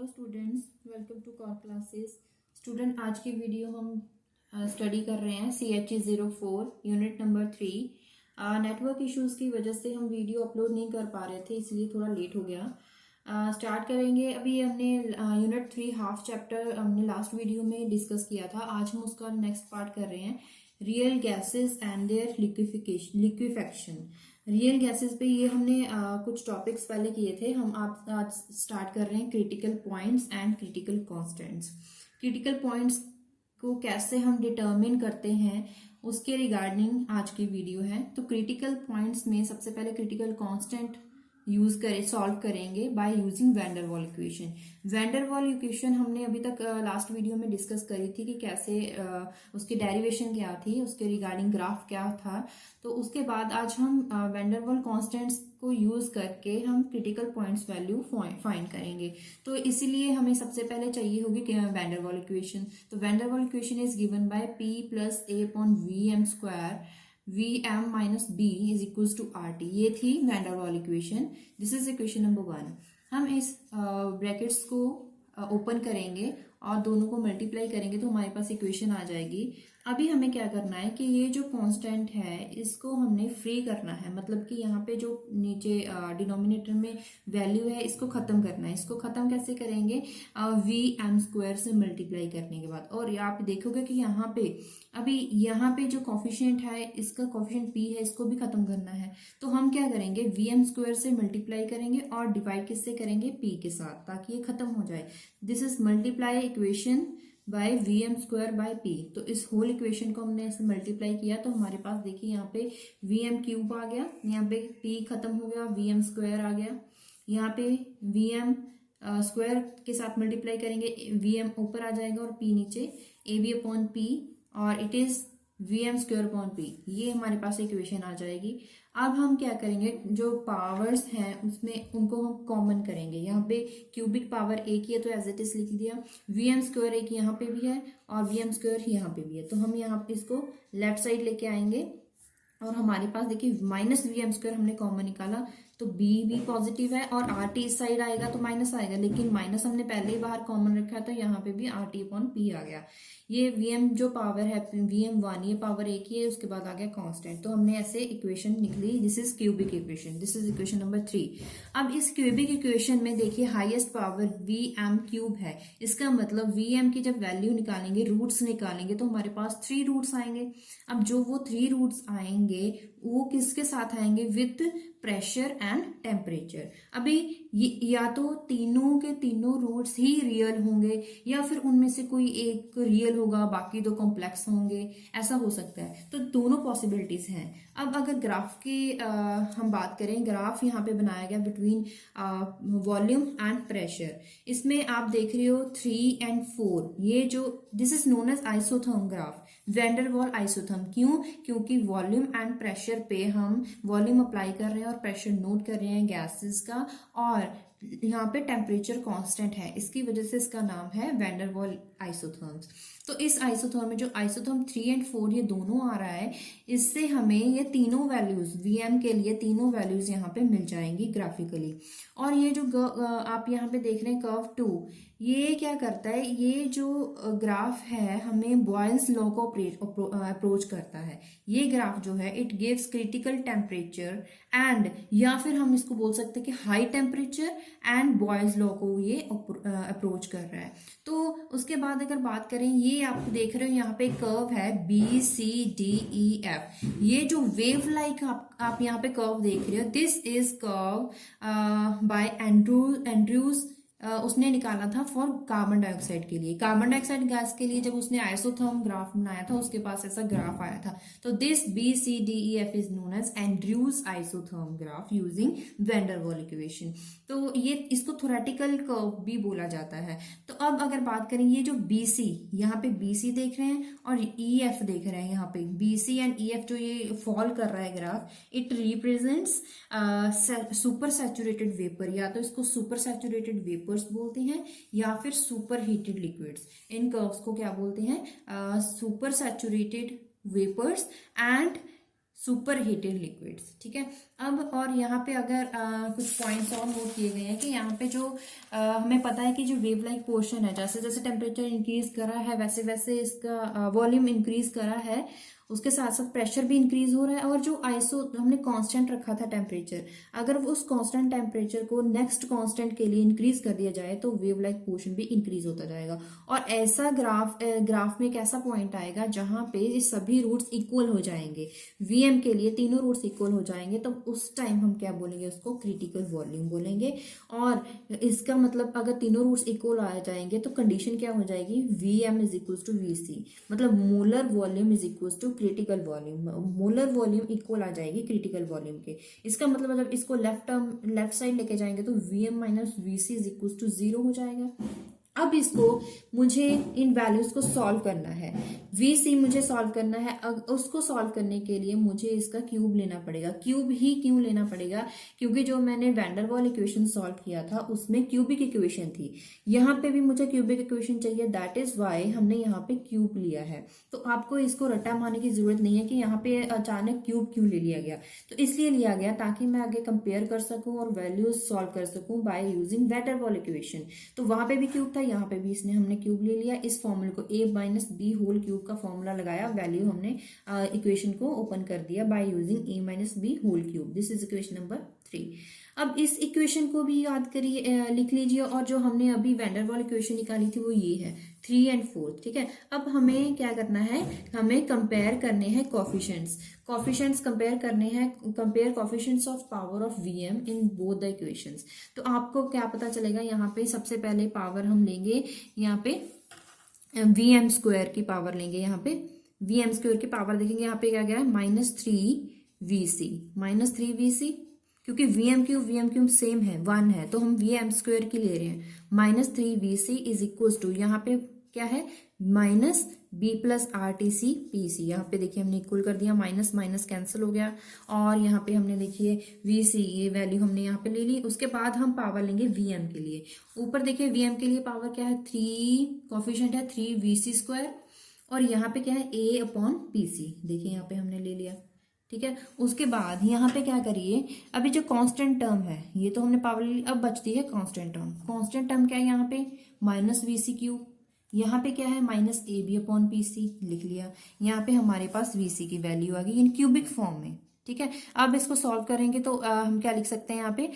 Students, welcome to कॉर classes. Student, आज की वीडियो हम स्टडी कर रहे हैं CHE04 unit number 3। Network issues की वजह से हम वीडियो अपलोड नहीं कर पा रहे थे, इसलिए थोड़ा लेट हो गया। स्टार्ट करेंगे। अभी हमने यूनिट 3 हाफ चैप्टर हमने लास्ट वीडियो में डिस्कस किया था। आज हम उसका नेक्स्ट पार्ट कर रहे हैं, real gases and their liquefaction. Real gases पे ये हमने कुछ टॉपिक्स पहले किए थे। हम आज स्टार्ट कर रहे हैं critical points and critical constants. Critical points को कैसे हम डिटरमिन करते हैं उसके रिगार्डिंग आज की वीडियो है। तो क्रिटिकल पॉइंट्स में सबसे पहले क्रिटिकल कांस्टेंट सॉल्व करेंगे bye using van der Waals equation. Van der Waals equation हमने अभी तक लास्ट वीडियो में डिस्कस करी थी कि कैसे उसकी डेरिवेशन क्या थी, उसके रिगार्डिंग ग्राफ क्या था। तो उसके बाद आज हम वैन डर वाल कॉन्स्टेंट्स को यूज करके हम क्रिटिकल पॉइंट्स वैल्यू फाइंड करेंगे। तो इसीलिए हमें सबसे पहले चाहिए होगी वैन डर वाल इक्वेशन। तो van der Waals equation is given by P + A upon VM square Vm minus B is equal to RT। ये थी van der Waals equation. This is equation number 1। हम इस brackets को open करेंगे और दोनों को मल्टीप्लाई करेंगे तो हमारे पास इक्वेशन आ जाएगी। अभी हमें क्या करना है कि ये जो कांस्टेंट है इसको हमने फ्री करना है, मतलब कि यहाँ पे जो नीचे डिनोमिनेटर में वैल्यू है इसको खत्म करना है। इसको खत्म कैसे करेंगे? Vm स्क्वायर से मल्टीप्लाई करने के बाद। और आप देखोगे कि यहाँ पे अभी यहाँ पे जो कॉफिशिएंट है इसका कॉफिशिएंट P है, इसको भी खत्म करना है। तो हम क्या करेंगे, Vm स्क्वायर से मल्टीप्लाई करेंगे और डिवाइड किससे करेंगे? P के साथ, ताकि ये खत्म हो जाए। This is multiply equation by Vm square by P। तो इस होल इक्वेशन को हमने ऐसे मल्टीप्लाई किया तो हमारे पास देखिए यहाँ पे Vm क्यूब आ गया, यहाँ पे P खत्म हो गया, Vm स्क्वायर आ गया। यहाँ पे Vm स्क्वायर के साथ मल्टीप्लाई करेंगे, Vm ऊपर आ जाएगा और P नीचे, AB अपॉन P और it is Vm square upon P। ये हमारे पास इक्वेशन आ जाएगी। अब हम क्या करेंगे, जो पावर्स हैं उसमें उनको हम कॉमन करेंगे। यहाँ पे क्यूबिक पावर एक ही है तो एज इट इज लिख दिया। Vm स्क्वायर एक यहाँ पे भी है और Vm स्क्वायर यहाँ पे भी है, तो हम यहाँ पे इसको लेफ्ट साइड लेके आएंगे और हमारे पास देखिए माइनस Vm स्क्वायर हमने कॉमन निकाला तो B भी पॉजिटिव है और RT इस साइड आएगा तो माइनस आएगा, लेकिन माइनस हमने पहले ही बाहर कॉमन रखा है तो यहाँ पे भी RT अपॉन P आ गया। ये Vm जो पावर है Vm1, ये पावर एक ही है, उसके बाद आ गया कांस्टेंट। तो हमने ऐसे इक्वेशन निकली। This is cubic equation, this is equation number 3। अब इस क्यूबिक इक्वेशन में देखिए हाईएस्ट पावर Vm क्यूब है। इसका मतलब Vm की जब वैल्यू निकालेंगे, रूट्स निकालेंगे तो हमारे पास 3 रूट्स आएंगे। अब जो वो 3 रूट्स आएंगे वो किसके साथ आएंगे? With pressure and temperature. अभी या तो तीनों के तीनों रूट्स ही रियल होंगे या फिर उनमें से कोई एक रियल होगा, बाकी दो कॉम्प्लेक्स होंगे, ऐसा हो सकता है। तो दोनों पॉसिबिलिटीज हैं। अब अगर ग्राफ की हम बात करें, ग्राफ यहाँ पे बनाया गया बिटवीन वॉल्यूम एंड प्रेशर। इसमें आप देख रहे हो 3 और 4, ये जो this is known as isotherm graph, van der Waals isotherm. क्यों? क्योंकि वॉल्यूम एंड प्रेशर पे हम वॉल्यूम अप्लाई कर रहे हैं और प्रेशर नोट कर रहे हैं गैसेस का, और यहाँ पे टेम्परेचर कांस्टेंट है, इसकी वजह से इसका नाम है वैन डर वाल आइसोथर्म्स। तो इस आइसोथर्म में जो आइसोथर्म 3 और 4 ये दोनों आ रहा है, इससे हमें ये तीनों वैल्यूज Vm के लिए तीनों वैल्यूज यहाँ पे मिल जाएंगी ग्राफिकली। और ये जो आप यहाँ पे देख रहे हैं कर्व 2, ये क्या करता है, ये जो ग्राफ है हमें बॉयल्स लॉ को अप्रोच करता है। ये ग्राफ जो है it gives critical temperature and, या फिर हम इसको बोल सकते हैं कि high temperature and Boyle's law को ये अप्रोच कर रहा है। तो उसके बाद अगर बात करें, ये आप देख रहे हो यहाँ पे कर्व है BCDEF। ये जो वेव लाइक आप यहाँ पे कर्व देख रहे हो, this is curve y Andrews. उसने निकाला था फॉर कार्बन डाइऑक्साइड के लिए। कार्बन डाइऑक्साइड गैस के लिए जब उसने आइसोथर्म ग्राफ बनाया था उसके पास ऐसा ग्राफ आया था। तो this BCDEF is known as Andrews isotherm graph using van der Waals equation. तो ये इसको थोरेटिकल कर्व भी बोला जाता है। तो अब अगर बात करें, ये जो BC, यहाँ पे BC देख रहे हैं और EF देख रहे हैं, यहाँ पे BC एंड EF जो ये फॉल कर रहा है graph, it represents super saturated vapour, या तो इसको सुपर सैचुरेटेड वेपर्स बोलते हैं या फिर सुपर हीटेड लिक्विड्स। इन कर्व्स को क्या बोलते हैं? Super saturated vapours and super heated liquids. ठीक है, अब और यहाँ पे अगर कुछ पॉइंट्स और नोट किए गए हैं कि यहाँ पे जो हमें पता है कि जो वेव लाइक पोर्शन है, जैसे जैसे टेम्परेचर इंक्रीज करा है वैसे वैसे इसका वॉल्यूम इंक्रीज करा है, उसके साथ साथ प्रेशर भी इंक्रीज हो रहा है। और जो आइसो हमने कांस्टेंट रखा था टेम्परेचर, अगर उस कांस्टेंट टेम्परेचर को नेक्स्ट कांस्टेंट के लिए इंक्रीज कर दिया जाए तो वेव लाइक पोर्शन भी इंक्रीज होता जाएगा। और ऐसा ग्राफ में एक ऐसा पॉइंट आएगा जहां पे ये सभी रूट्स इक्वल हो जाएंगे, वीएम के लिए तीनों रूट्स इक्वल हो जाएंगे, तो उस टाइम हम क्या बोलेंगे, उसको क्रिटिकल वॉल्यूम बोलेंगे। और इसका मतलब अगर तीनों रूट्स इक्वल आ जाएंगे तो कंडीशन क्या हो जाएगी, VM is equal to VC, मतलब molar volume is equal to critical volume, molar volume equal आ जाएगी क्रिटिकल वॉल्यूम के। इसका मतलब जब इसको लेफ्ट साइड लेके जाएंगे तो VM minus VC is equal to 0 हो जाएगा। अब इसको मुझे इन वैल्यूज को सॉल्व करना है, वीसी मुझे सॉल्व करना है। उसको सॉल्व करने के लिए मुझे इसका क्यूब लेना पड़ेगा। क्यूब ही क्यों लेना पड़ेगा, क्योंकि जो मैंने van der Waals equation solve किया था उसमें क्यूबिक इक्वेशन थी, यहाँ पे भी मुझे क्यूबिक इक्वेशन चाहिए, दैट इज वाई हमने यहाँ पे क्यूब लिया है। तो आपको इसको रट्टा मारने की जरूरत नहीं है कि यहाँ पे अचानक क्यूब क्यों ले लिया गया, तो इसलिए लिया गया ताकि मैं आगे कंपेयर कर सकूं और वैल्यूज सॉल्व कर सकूं by using van der Waals equation. तो वहां पे भी क्यूब था, यहाँ पे भी इसने हमने क्यूब ले लिया। इस फॉर्मूले को a minus B whole cube का फॉर्मूला लगाया, वैल्यू हमने इक्वेशन को ओपन कर दिया by using a minus B whole cube. This is equation number 3। अब इस इक्वेशन को भी याद करिए, लिख लीजिए। और जो हमने अभी वैन डेर वाल इक्वेशन निकाली थी वो ये है 3 और 4, ठीक है। अब हमें क्या करना है, हमें कंपेयर करने हैं कोफिशिएंट्स कंपेयर करने हैं, compare coefficients of power of VM in both the equations. तो आपको क्या पता चलेगा, यहाँ पे सबसे पहले पावर हम लेंगे, यहाँ पे वीएम स्क्वायर की पावर लेंगे, यहाँ पे वीएम स्क्वायर की पावर देखेंगे, यहाँ पे क्या गया है -3 VC, क्योंकि वीएम क्यूब सेम है 1 है, तो हम वीएम स्क्वायर की ले रहे हैं। -3 VC इज इक्वल टू, यहाँ पे क्या है, minus B plus RTC PC। यहाँ पे देखिए हमने इक्वल कर दिया, माइनस माइनस कैंसिल हो गया। और यहाँ पे हमने देखिए VC ये वैल्यू हमने यहाँ पे ले ली। उसके बाद हम पावर लेंगे VM के लिए। ऊपर देखिए VM के लिए पावर क्या है, 3 कोफिशिएंट है 3 VC स्क्वायर, और यहाँ पे क्या है A/PC, देखिए यहाँ पे हमने ले लिया, ठीक है। उसके बाद यहाँ पे क्या करिए, अभी जो कांस्टेंट टर्म है ये तो हमने पावर ली, अब बचती है कांस्टेंट टर्म क्या है, यहाँ पे -VC क्यूब, यहाँ पे क्या है -AB/PC लिख लिया। यहाँ पे हमारे पास VC की वैल्यू आ गई इन क्यूबिक फॉर्म में, ठीक है। अब इसको सॉल्व करेंगे तो हम क्या लिख सकते हैं, यहाँ पे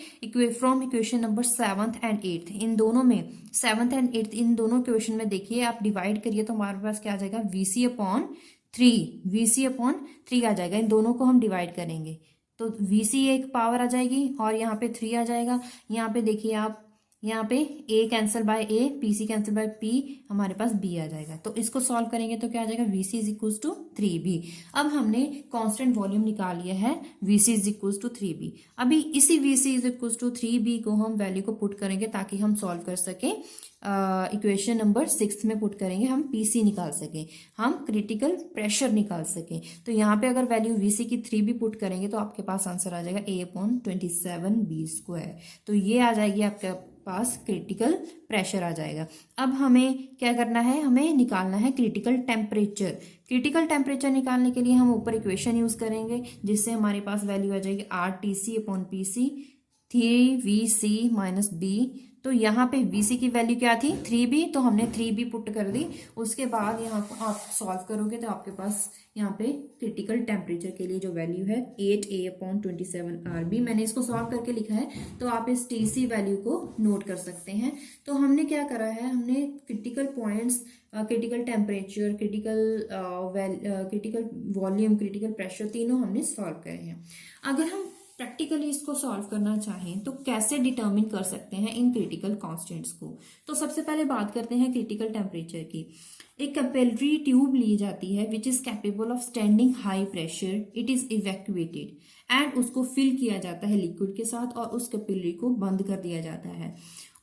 from equation number 7th and 8th, इन दोनों में 7th एंड 8th इन दोनों इक्वेशन में देखिए आप डिवाइड करिए तो हमारे पास क्या आ जाएगा, VC/3 आ जाएगा। इन दोनों को हम डिवाइड करेंगे तो VC एक पावर आ जाएगी और यहाँ पे 3 आ जाएगा। यहाँ पे देखिए आप, यहाँ पे A cancel bye A, PC cancel bye P, हमारे पास B आ जाएगा। तो इसको सॉल्व करेंगे तो क्या आ जाएगा, VC is equal to 3B। अब हमने कांस्टेंट वॉल्यूम निकाल लिया है, VC is equal to 3B। अभी इसी VC is equal to 3B को हम वैल्यू को पुट करेंगे ताकि हम सॉल्व कर सके, इक्वेशन नंबर 6 में पुट करेंगे, हम PC निकाल सकें, हम क्रिटिकल प्रेशर निकाल सकें। तो यहाँ पे अगर वैल्यू VC की 3B पुट करेंगे तो आपके पास आंसर आ जाएगा A/27B²। तो ये आ जाएगी आपके पास क्रिटिकल प्रेशर आ जाएगा। अब हमें क्या करना है, हमें निकालना है क्रिटिकल टेम्परेचर निकालने के लिए हम ऊपर इक्वेशन यूज करेंगे जिससे हमारे पास वैल्यू आ जाएगी RTC/PC 3VC-B। तो यहाँ पे VC की वैल्यू क्या थी, 3B, तो हमने 3B पुट कर दी। उसके बाद यहाँ आप सॉल्व करोगे तो आपके पास यहाँ पे क्रिटिकल टेम्परेचर के लिए जो वैल्यू है 8A/27RB, मैंने इसको सॉल्व करके लिखा है, तो आप इस TC वैल्यू को नोट कर सकते हैं। तो हमने क्या करा है, हमने critical points, critical temperature, critical volume, critical pressure, तीनों हमने सॉल्व करे हैं। अगर हम प्रैक्टिकली इसको सॉल्व करना चाहें तो कैसे डिटर्मिन कर सकते हैं इन क्रिटिकल कांस्टेंट्स को। तो सबसे पहले बात करते हैं क्रिटिकल टेम्परेचर की। एक कैपिलरी ट्यूब ली जाती है which is capable of standing high pressure, it is evacuated and उसको फिल किया जाता है लिक्विड के साथ और उस कैपिलरी को बंद कर दिया जाता है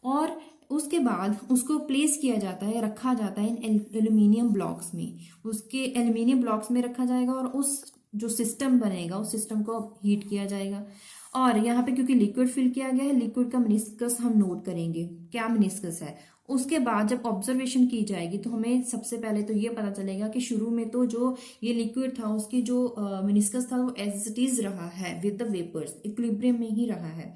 और उसके बाद उसको प्लेस किया जाता है, रखा जाता है इन एल्यूमिनियम ब्लॉक्स में। उसके एल्यूमिनियम ब्लॉक्स में रखा जाएगा और उस जो सिस्टम बनेगा उस सिस्टम को हीट किया जाएगा और यहाँ पे क्योंकि लिक्विड फिल किया गया है, लिक्विड का मिनिस्कस हम नोट करेंगे क्या मिनिस्कस है। उसके बाद जब ऑब्जर्वेशन की जाएगी तो हमें सबसे पहले तो ये पता चलेगा कि शुरू में तो जो ये लिक्विड था उसकी जो मिनिस्कस था वो एज इट इज रहा है विद द वेपर्स, इक्विलिब्रियम में ही रहा है।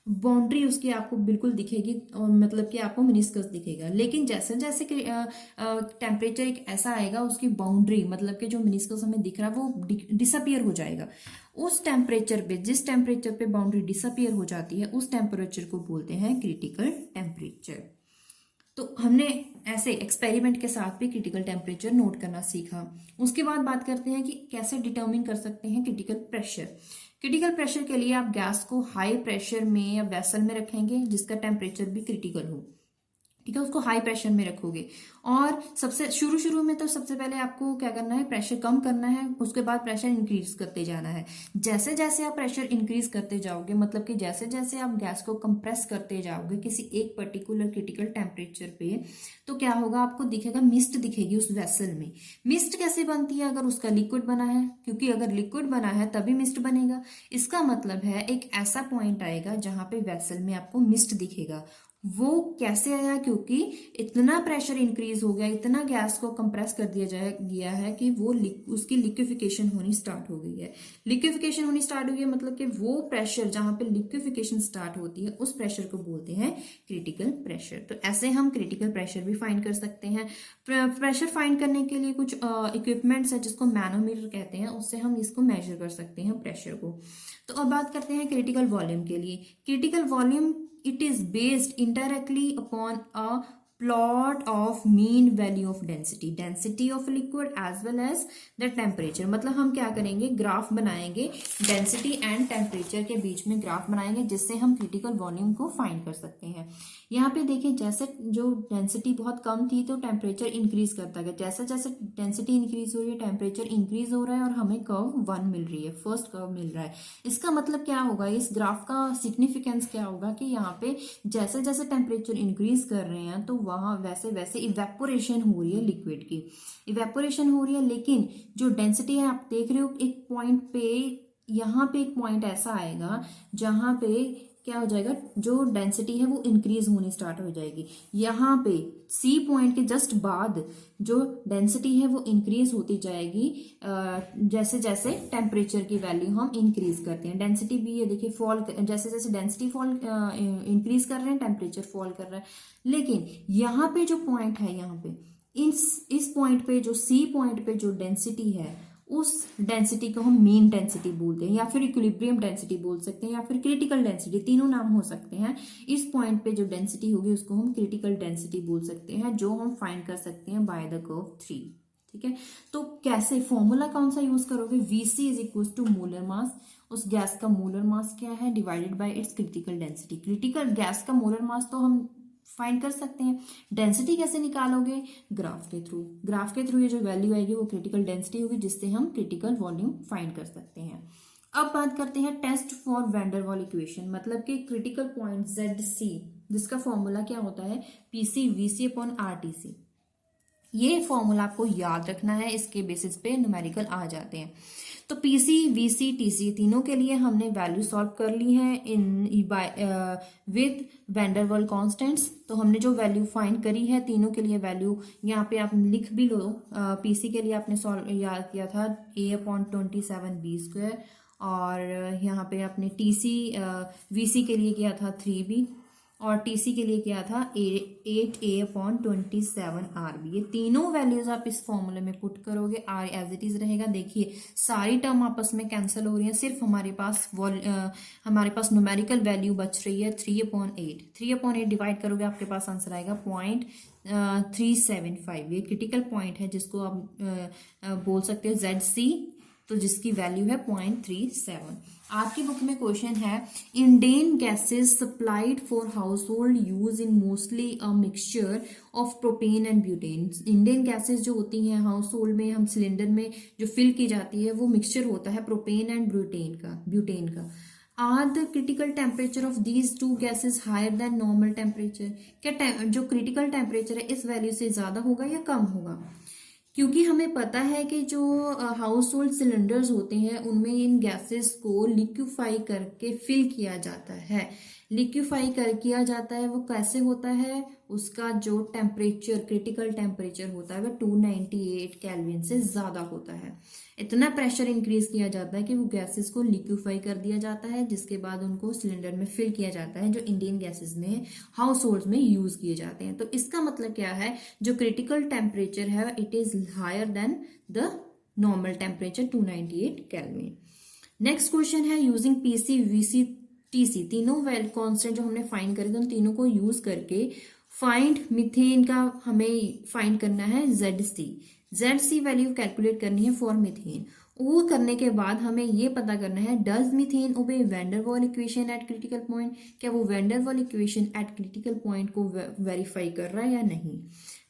बाउंड्री उसकी आपको बिल्कुल दिखेगी और मतलब कि आपको मिनिस्कस दिखेगा। लेकिन जैसे जैसे टेम्परेचर एक ऐसा आएगा उसकी बाउंड्री मतलब कि जो मिनिस्कस हमें दिख रहा है वो डिसअपियर हो जाएगा। उस टेम्परेचर पे, जिस टेम्परेचर पे बाउंड्री डिसअपियर हो जाती है उस टेम्परेचर को बोलते हैं क्रिटिकल टेम्परेचर। तो हमने ऐसे एक्सपेरिमेंट के साथ भी क्रिटिकल टेम्परेचर नोट करना सीखा। उसके बाद बात करते हैं कि कैसे डिटर्मिन कर सकते हैं क्रिटिकल प्रेशर। क्रिटिकल प्रेशर के लिए आप गैस को हाई प्रेशर में या वेसल में रखेंगे जिसका टेम्परेचर भी क्रिटिकल हो, ठीक है, उसको हाई प्रेशर में रखोगे। और सबसे शुरू में तो सबसे पहले आपको क्या करना है, प्रेशर कम करना है, उसके बाद प्रेशर इंक्रीज करते जाना है। जैसे जैसे आप प्रेशर इंक्रीज करते जाओगे मतलब कि जैसे जैसे आप गैस को कंप्रेस करते जाओगे किसी एक पर्टिकुलर क्रिटिकल टेम्परेचर पे, तो क्या होगा, आपको दिखेगा मिस्ट दिखेगी उस वेसल में। मिस्ट कैसे बनती है, अगर उसका लिक्विड बना है, क्योंकि अगर लिक्विड बना है तभी मिस्ट बनेगा। इसका मतलब है एक ऐसा पॉइंट आएगा जहां पे वेसल में आपको मिस्ट दिखेगा। वो कैसे आया, क्योंकि इतना प्रेशर इंक्रीज हो गया, इतना गैस को कंप्रेस कर दिया गया है कि वो उसकी लिक्विफिकेशन होनी स्टार्ट हो गई है। लिक्विफिकेशन होनी स्टार्ट हुई है मतलब कि वो प्रेशर जहां पे लिक्विफिकेशन स्टार्ट होती है उस प्रेशर को बोलते हैं क्रिटिकल प्रेशर। तो ऐसे हम क्रिटिकल प्रेशर भी फाइंड कर सकते हैं। प्रेशर फाइंड करने के लिए कुछ इक्विपमेंट्स है जिसको मैनोमीटर कहते हैं, उससे हम इसको मेजर कर सकते हैं प्रेशर को। तो अब बात करते हैं क्रिटिकल वॉल्यूम के लिए। Critical volume it is based indirectly upon a plot of mean value of density of liquid as well as the temperature। मतलब हम क्या करेंगे, ग्राफ बनाएंगे, डेंसिटी एंड टेम्परेचर के बीच में ग्राफ बनाएंगे जिससे हम क्रिटिकल वॉल्यूम को फाइंड कर सकते हैं। यहाँ पे देखिए जैसे जो डेंसिटी बहुत कम थी तो टेम्परेचर इंक्रीज करता गया, जैसे जैसे डेंसिटी इंक्रीज हो रही है टेम्परेचर इंक्रीज हो रहा है और हमें कर्व 1 मिल रही है, फर्स्ट कर्व मिल रहा है। इसका मतलब क्या होगा, इस ग्राफ का सिग्निफिकेंस क्या होगा कि यहाँ पे जैसे जैसे टेम्परेचर इंक्रीज कर रहे हैं तो वहां वैसे वैसे इवेपोरेशन हो रही है, लिक्विड की इवेपोरेशन हो रही है। लेकिन जो डेंसिटी है आप देख रहे हो एक पॉइंट पे, यहाँ पे एक पॉइंट ऐसा आएगा जहां पे क्या हो जाएगा, जो डेंसिटी है वो इंक्रीज होनी स्टार्ट हो जाएगी। यहाँ पे सी पॉइंट के जस्ट बाद जो डेंसिटी है वो इंक्रीज होती जाएगी जैसे जैसे टेम्परेचर की वैल्यू हम इंक्रीज करते हैं। डेंसिटी भी ये देखिए फॉल, जैसे जैसे डेंसिटी फॉल इंक्रीज कर रहे हैं टेम्परेचर फॉल कर रहा है। लेकिन यहाँ पे जो पॉइंट है, यहाँ पे इस पॉइंट पे जो सी पॉइंट पे जो डेंसिटी है उस डेंसिटी को हम मीन डेंसिटी बोलते हैं या फिर इक्विलिब्रियम डेंसिटी बोल सकते हैं या फिर क्रिटिकल डेंसिटी, तीनों नाम हो सकते हैं। इस पॉइंट पे जो डेंसिटी होगी उसको हम क्रिटिकल डेंसिटी बोल सकते हैं, जो हम फाइंड कर सकते हैं बाय द कर्व 3। ठीक है, तो कैसे, फॉर्मूला कौन सा यूज करोगे, Vc is equal to molar mass, उस गैस का मोलर मास क्या है divided by its critical density. Critical gas का मोलर मास तो हम फाइंड कर सकते हैं, डेंसिटी कैसे निकालोगे, ग्राफ के थ्रू। ग्राफ के थ्रू ये जो वैल्यू आएगी वो क्रिटिकल डेंसिटी होगी जिससे हम क्रिटिकल वॉल्यूम फाइंड कर सकते हैं। अब बात करते हैं test for van der Waals equation, मतलब कि क्रिटिकल पॉइंट ZC जिसका फॉर्मूला क्या होता है PC VC अपॉन RTC। ये फॉर्मूला आपको याद रखना है, इसके बेसिस पे न्यूमेरिकल आ जाते हैं। तो PC VC TC तीनों के लिए हमने वैल्यू सॉल्व कर ली है इन with van der Waals constants. तो हमने जो वैल्यू फाइंड करी है तीनों के लिए वैल्यू यहाँ पे आप लिख भी लो। PC के लिए आपने सॉल्व याद किया था A/27B², और यहाँ पे आपने TC VC के लिए किया था 3B, और TC के लिए किया था 8A/27RB। ये तीनों वैल्यूज आप इस फॉर्मूले में पुट करोगे, R एज इट इज रहेगा। देखिए सारी टर्म आपस में कैंसिल हो रही है, सिर्फ हमारे पास न्यूमेरिकल वैल्यू बच रही है 3/8। 3/8 डिवाइड करोगे आपके पास आंसर आएगा 0.375। ये क्रिटिकल पॉइंट है जिसको आप बोल सकते हो ZC, तो जिसकी वैल्यू है 0.37। आपकी बुक में क्वेश्चन है, Indane gases supplied for house hold use in mostly a mixture of propane and butane. Indane gases जो होती हैं हाउस होल्ड में, हम सिलेंडर में जो फिल की जाती है वो मिक्सचर होता है प्रोपेन एंड ब्यूटेन का। Are the critical temperature of these two gases higher than normal temperature. क्या जो क्रिटिकल टेम्परेचर है इस वैल्यू से ज्यादा होगा या कम होगा। क्योंकि हमें पता है कि जो हाउस होल्ड सिलेंडर्स होते हैं उनमें इन गैसेस को लिक्विफाई करके फिल किया जाता है। लिक्विफाई कर किया जाता है वो कैसे होता है, उसका जो टेम्परेचर, क्रिटिकल टेम्परेचर होता है वो 298 केल्विन से ज़्यादा होता है। इतना प्रेशर इंक्रीज किया जाता है कि वो गैसेस को लिक्विफाई कर दिया जाता है, जिसके बाद उनको सिलेंडर में फिल किया जाता है, जो इंडियन गैसेस में हाउस होल्ड में यूज किए जाते हैं। तो इसका मतलब क्या है, जो क्रिटिकल टेम्परेचर है it is higher than the normal temperature 298 kelvin. Next question है यूजिंग पीसी वीसी टीसी, तीनों वेल कॉन्स्टेंट जो हमने फाइंड करे थे उन तीनों को यूज करके फाइंड मीथेन का हमें फाइंड करना है ZC वैल्यू कैलकुलेट करनी है फॉर मीथेन। वो करने के बाद हमें ये पता करना है डज मीथेन ओबे van der Waals equation eight critical point, क्या वो van der Waals equation eight critical point को वेरीफाई कर रहा है या नहीं।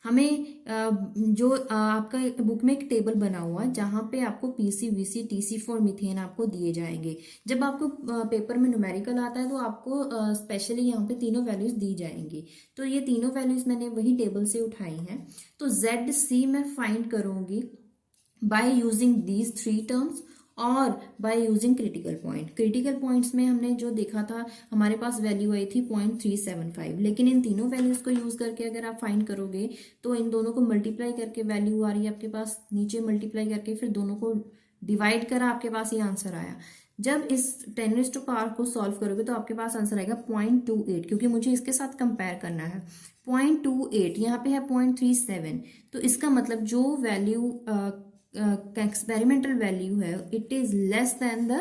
हमें जो आपका बुक में एक टेबल बना हुआ है जहां पे आपको PC VC TC for methane आपको दिए जाएंगे। जब आपको पेपर में न्यूमेरिकल आता है तो आपको स्पेशली यहाँ पे तीनों वैल्यूज दी जाएंगी। तो ये तीनों वैल्यूज मैंने वही टेबल से उठाई हैं। तो ZC मैं फाइंड करूंगी बाय यूजिंग दीज 3 टर्म्स और by using critical point. Critical points में हमने जो देखा था हमारे पास वैल्यू आई थी 0.375, लेकिन इन तीनों वैल्यूज को यूज करके अगर आप फाइंड करोगे तो इन दोनों को मल्टीप्लाई करके वैल्यू आ रही है आपके पास, नीचे मल्टीप्लाई करके फिर दोनों को डिवाइड करा, आपके पास ये आंसर आया। जब इस 10⁻⁴ को सॉल्व करोगे तो आपके पास आंसर आएगा 0.28, क्योंकि मुझे इसके साथ कंपेयर करना है। 0.28 यहाँ पे है 0.37, तो इसका मतलब जो वैल्यू एक्सपेरिमेंटल वैल्यू है it is less than the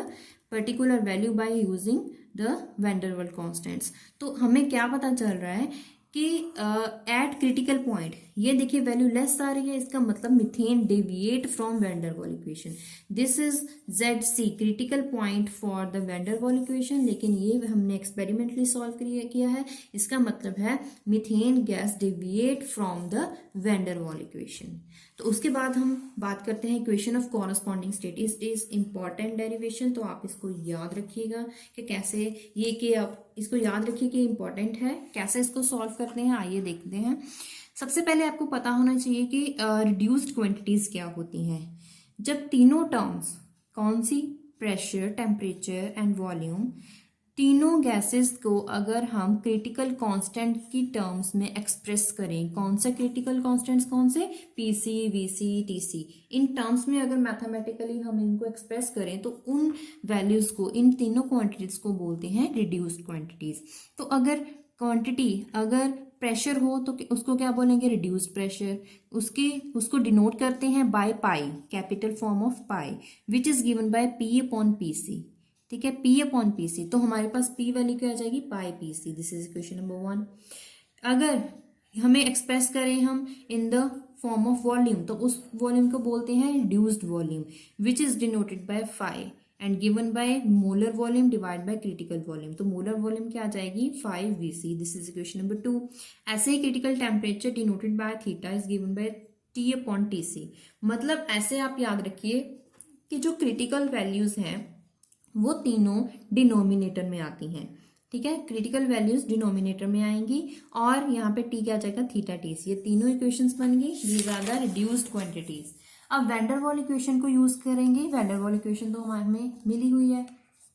particular value by using the van der Waals constants. तो हमें क्या पता चल रहा है कि एट क्रिटिकल पॉइंट ये देखिए वैल्यू लेस आ रही है, इसका मतलब methane deviate from van der Waals equation. This is ZC critical point for the van der Waals equation, लेकिन ये हमने एक्सपेरिमेंटली सॉल्व किया है, इसका मतलब है methane gas deviate from the van der Waals equation. तो उसके बाद हम बात करते हैं equation of corresponding state. Is important derivation, तो आप इसको याद रखिएगा कि कैसे ये कि आप इसको याद रखिए कि इंपॉर्टेंट है। कैसे इसको सॉल्व करते हैं आइए देखते हैं। सबसे पहले आपको पता होना चाहिए कि रिड्यूस्ड क्वांटिटीज क्या होती हैं। जब तीनों टर्म्स कौन सी, प्रेशर, टेम्परेचर एंड वॉल्यूम, तीनों गैसेस को अगर हम क्रिटिकल कांस्टेंट की टर्म्स में एक्सप्रेस करें, कौन से क्रिटिकल कांस्टेंट्स, कौन से, PC VC TC, in terms में अगर मैथमेटिकली हम इनको एक्सप्रेस करें तो उन वैल्यूज को, इन तीनों क्वांटिटीज को बोलते हैं रिड्यूस्ड क्वांटिटीज। तो अगर क्वांटिटी, अगर प्रेशर हो तो उसको क्या बोलेंगे, रिड्यूस्ड प्रेशर। उसको डिनोट करते हैं by pi, capital form of pi, which is given bye P/PC। ठीक है, P/PC। तो हमारे पास P वैल्यू क्या आ जाएगी, pi PC। This is equation number 1। अगर हमें एक्सप्रेस करें हम in the form of volume तो उस वॉल्यूम को बोलते हैं reduced volume, which is denoted by phi and given by molar volume divide by critical volume. तो मोलर वॉल्यूम क्या आ जाएगी, 5 VC। This is equation number 2। ऐसे ही critical temperature denoted by theta is given by T/TC। मतलब ऐसे आप याद रखिए कि जो क्रिटिकल वैल्यूज हैं वो तीनों डिनोमिनेटर में आती हैं। ठीक है, क्रिटिकल वैल्यूज डिनोमिनेटर में आएंगी और यहाँ पे T क्या जाएगा, θTC। ये तीनों इक्वेशंस बन गई, these are the reduced quantities. अब वैन डर वाल इक्वेशन को यूज करेंगे। वैन डर वाल इक्वेशन तो हमें मिली हुई है,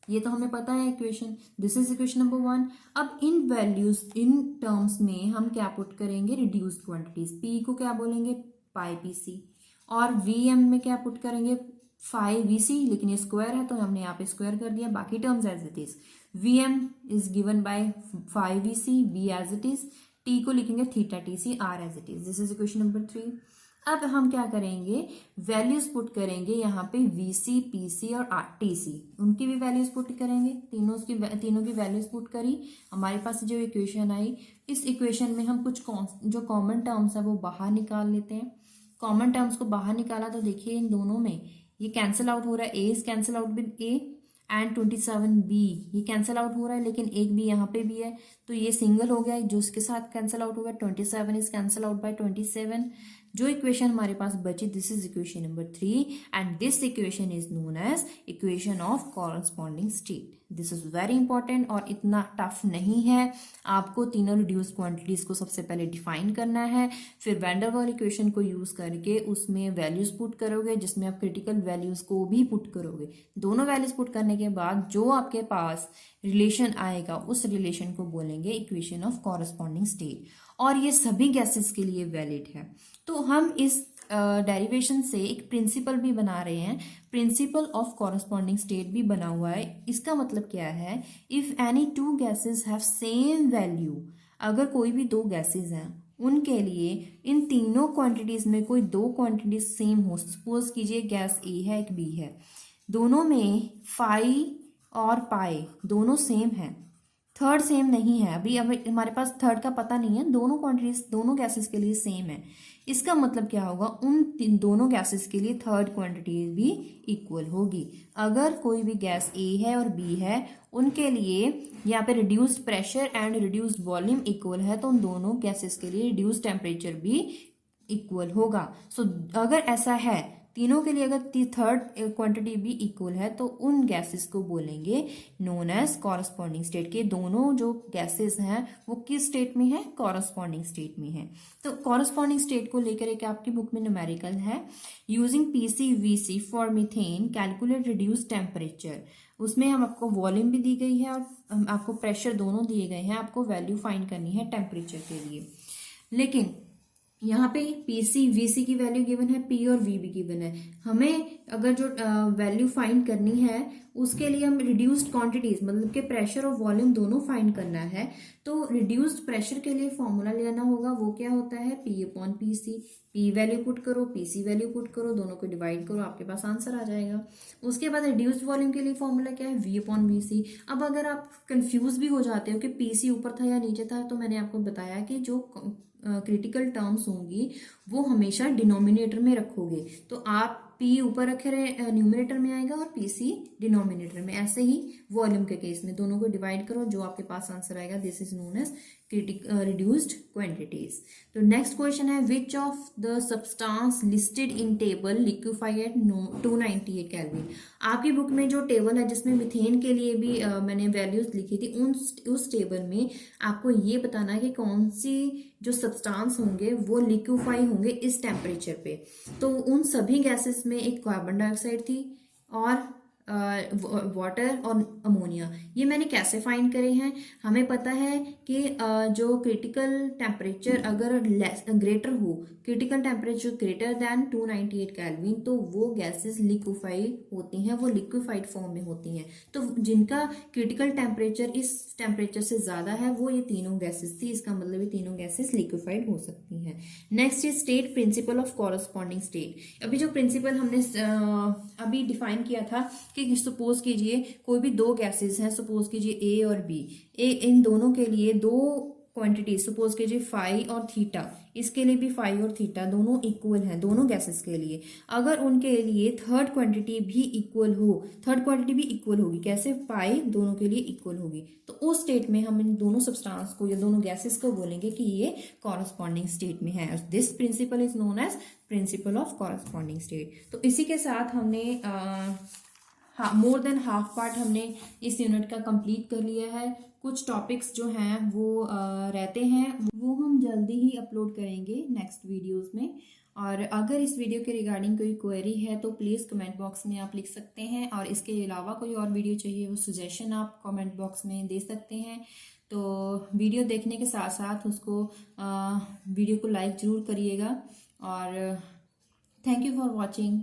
ये तो हमें पता है equation. This is equation number 1। अब इन वैल्यूज, इन टर्म्स में हम क्या पुट करेंगे, रिड्यूस्ड क्वांटिटीज। P को क्या बोलेंगे, पाई PC, और VM में क्या पुट करेंगे, 5 VC, लेकिन ये स्क्वायर है तो हमने यहाँ पे स्क्वायर कर दिया, बाकी terms as it is. VM is given by 5 VC, V as it is, T को लिखेंगे θTC, R as it is. This is equation number 3। अब हम क्या करेंगे, वैल्यूज पुट करेंगे यहाँ पे VC, PC और TC, उनकी भी वैल्यूज पुट करेंगे। तीनों की वैल्यूज पुट करी, हमारे पास जो इक्वेशन आई, इस इक्वेशन में हम कुछ जो कॉमन टर्म्स है वो बाहर निकाल लेते हैं। कॉमन टर्म्स को बाहर निकाला तो देखिए इन दोनों में ये कैंसिल आउट हो रहा है, A is cancel out with A and 27B ये कैंसिल आउट हो रहा है, लेकिन एक भी यहाँ पे भी है तो ये सिंगल हो गया, जो इसके साथ कैंसिल आउट होगा 27 इज कैंसिल आउट बाय 27। जो इक्वेशन हमारे पास बची, this is equation number 3 and this equation is known as equation of corresponding state. This is very important और इतना टफ नहीं है। आपको तीनों रिड्यूस्ड क्वांटिटीज़ को सबसे पहले डिफाइन करना है, फिर वैन डर वाल इक्वेशन को यूज़ करके उसमें वैल्यूज़ पुट करोगे, जिसमें आप क्रिटिकल वैल्यूज़ को भी पुट करोगे। दोनों वैल्यूज़ पुट करने के बाद जो आपके पास रिलेशन आएगा उस रिलेशन को बोलेंगे इक्वेशन ऑफ कॉरस्पॉन्डिंग स्टेट, और ये सभी गैसेस के लिए वैलिड है। तो हम इस डेरिवेशन से एक प्रिंसिपल भी बना रहे हैं, प्रिंसिपल ऑफ कॉरस्पॉन्डिंग स्टेट भी बना हुआ है। इसका मतलब क्या है, if any two gases have same value, अगर कोई भी दो गैसेस हैं उनके लिए इन तीनों क्वांटिटीज में कोई दो क्वांटिटीज सेम हो, सपोज कीजिए गैस ए है एक बी है, दोनों में फाई और पाई दोनों सेम है, थर्ड सेम नहीं है, अभी हमारे पास थर्ड का पता नहीं है, दोनों क्वांटिटीज दोनों गैसेस के लिए सेम है। इसका मतलब क्या होगा, उन दोनों गैसेस के लिए थर्ड क्वांटिटी भी इक्वल होगी। अगर कोई भी गैस ए है और बी है, उनके लिए यहाँ पे reduced pressure and reduced volume equal है, तो उन दोनों गैसेस के लिए रिड्यूस्ड टेम्परेचर भी इक्वल होगा। सो अगर ऐसा है, तीनों के लिए अगर थर्ड क्वांटिटी भी इक्वल है, तो उन गैसेस को बोलेंगे नोन एज कॉरस्पॉन्डिंग स्टेट के। दोनों जो गैसेस हैं वो किस स्टेट में है, कॉरस्पॉन्डिंग स्टेट में है। तो कॉरस्पॉन्डिंग स्टेट को लेकर एक आपकी बुक में न्यूमेरिकल है, using PCVC for methane calculate reduce temperature. उसमें हम आपको वॉल्यूम भी दी गई है और आपको प्रेशर दोनों दिए गए हैं, आपको वैल्यू फाइंड करनी है टेम्परेचर के लिए। लेकिन यहाँ पे PCVC की वैल्यू गिवन है, P और V भी गिवन है। हमें अगर जो वैल्यू फाइंड करनी है उसके लिए हम रिड्यूस्ड क्वांटिटीज मतलब कि प्रेशर और वॉल्यूम दोनों फाइंड करना है। तो रिड्यूस्ड प्रेशर के लिए फॉर्मूला लेना होगा, वो क्या होता है, P/PC। P वैल्यू पुट करो, PC वैल्यू पुट करो, दोनों को डिवाइड करो, आपके पास आंसर आ जाएगा। उसके बाद रिड्यूस्ड वॉल्यूम के लिए फॉर्मूला क्या है, V/VC। अब अगर आप कंफ्यूज भी हो जाते हो कि PC ऊपर था या नीचे था, तो मैंने आपको बताया कि जो क्रिटिकल टर्म्स होंगी वो हमेशा डिनोमिनेटर में रखोगे। तो आप P ऊपर रखे रहे न्यूमिनेटर में आएगा और PC डिनोमिनेटर में। ऐसे ही वॉल्यूम के केस में दोनों को डिवाइड करो, जो आपके पास आंसर आएगा this is known as reduced quantities. तो नेक्स्ट क्वेश्चन है, which of the substance listed in table liquefy at 298 kelvin. आपकी बुक में जो टेबल है जिसमें मीथेन के लिए भी मैंने वैल्यूज लिखी थी, उस टेबल में आपको ये बताना है कि कौन सी जो सब्सटेंस होंगे वो लिक्विफाई होंगे इस टेम्परेचर पे। तो उन सभी गैसेस में एक कार्बन डाइऑक्साइड थी और वाटर और अमोनिया। ये मैंने कैसे फाइंड करे हैं, हमें पता है कि जो क्रिटिकल टेम्परेचर अगर ग्रेटर हो, critical temperature greater than 298 kelvin, तो वो गैसेस लिक्विफाइड होती हैं, वो लिक्विफाइड फॉर्म में होती हैं। तो जिनका क्रिटिकल टेम्परेचर इस टेम्परेचर से ज़्यादा है वो ये तीनों गैसेस थी, इसका मतलब ये तीनों गैसेस लिक्विफाइड हो सकती हैं। Next is state principal of corresponding state. अभी जो प्रिंसिपल हमने अभी डिफाइन किया था कि सपोज कीजिए कोई भी दो गैसेस हैं, सपोज कीजिए ए और बी, इन दोनों के लिए दो क्वांटिटी, सपोज कीजिए फाई और थीटा, इसके लिए भी फाई और थीटा दोनों इक्वल हैं दोनों गैसेस के लिए। अगर उनके लिए थर्ड क्वांटिटी भी इक्वल हो, थर्ड क्वांटिटी भी इक्वल होगी, कैसे, पाई दोनों के लिए इक्वल होगी, तो उस स्टेट में हम इन दोनों सब्सटेंस को या दोनों गैसेस को बोलेंगे कि ये कॉरस्पॉन्डिंग स्टेट में है। This principle is known as principle of corresponding state. तो इसी के साथ हमने मोर देन हाफ पार्ट हमने इस यूनिट का कंप्लीट कर लिया है। कुछ टॉपिक्स जो हैं वो रहते हैं, वो हम जल्दी ही अपलोड करेंगे नेक्स्ट वीडियोस में। और अगर इस वीडियो के रिगार्डिंग कोई क्वेरी है तो प्लीज़ कमेंट बॉक्स में आप लिख सकते हैं, और इसके अलावा कोई और वीडियो चाहिए वो सजेशन आप कमेंट बॉक्स में दे सकते हैं। तो वीडियो देखने के साथ साथ उसको वीडियो को लाइक ज़रूर करिएगा, और थैंक यू फॉर वॉचिंग।